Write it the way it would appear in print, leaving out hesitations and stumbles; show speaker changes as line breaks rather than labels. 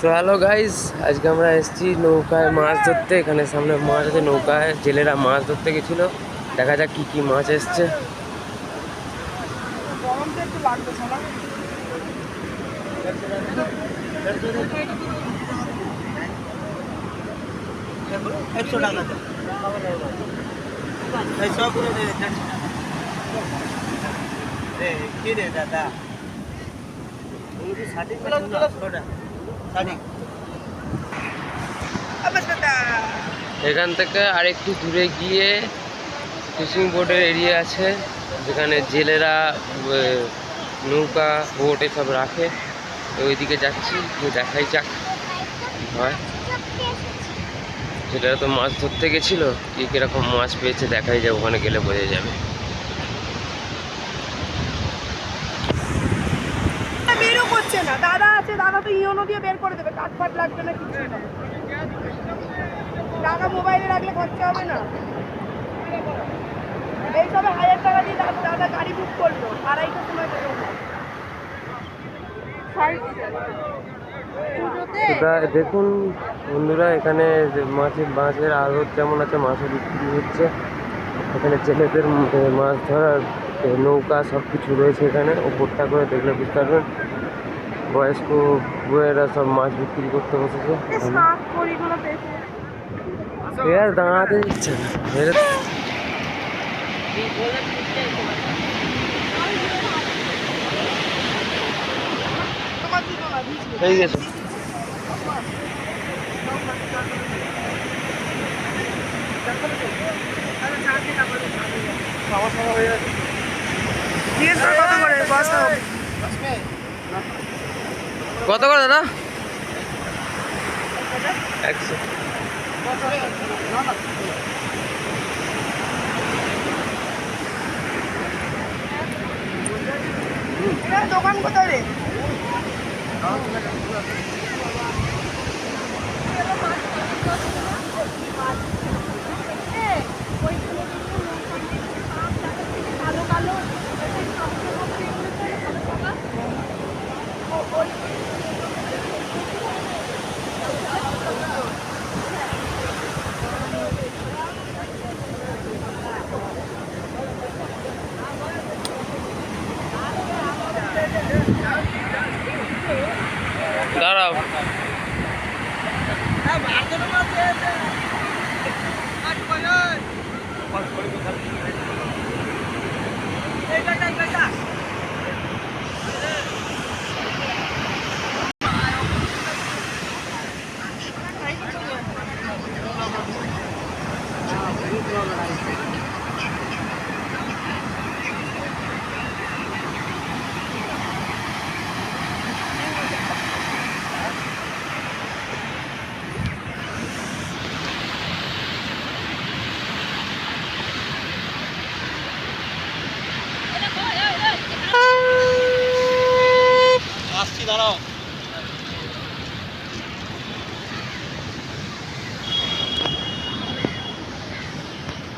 তো hello guys, আজকে আমরা এসেছি নৌকায় মাছ ধরতে। এখানে সামনে মাছ আছে, নৌকায় জেলেরা মাছ ধরতে গেছিল। দেখা যাক কি কি মাছ এসছে। এখান থেকে আরেকটু দূরে গিয়ে ফিশিং বোটের এরিয়া আছে, যেখানে জেলেরা নৌকা বোট এসব রাখে। তো ওইদিকে যাচ্ছি, দেখাই যাক কি হয়। জেলেরা তো মাছ ধরতে গেছিলো, কি কিরকম মাছ পেয়েছে দেখাই যাবে, ওখানে গেলে বোঝা যাবে।
করছে না, দাদা আছে, দাদা তো ইওনো দিয়ে বের করে দেবে, কাট ফাট লাগবে না, কিছু না। টাকা মোবাইলে রাখলে খরচা হবে না। এই সবে 1000 টাকা দিয়ে দাদা গাড়ি বুক করলো, 2:30টার সময়
দেখুন বন্ধুরা, এখানে মাছের আড়ত যেমন আছে, মাছের বিক্রি হচ্ছে। এখানে জেলেদের মাছ ধরার নৌকা সব কিছু রয়েছে। এখানে ওপরটা করে দেখলে বুঝতে পারবেন। বয়স্ক বউয়েরা সব মাছ বিক্রি করতে বসেছে। আর দাঁড়াতে দিচ্ছে না। হয়ে গেছে। কত করে দাদা? 100।
দোকান কোথায় রে?
দাঁড়াও,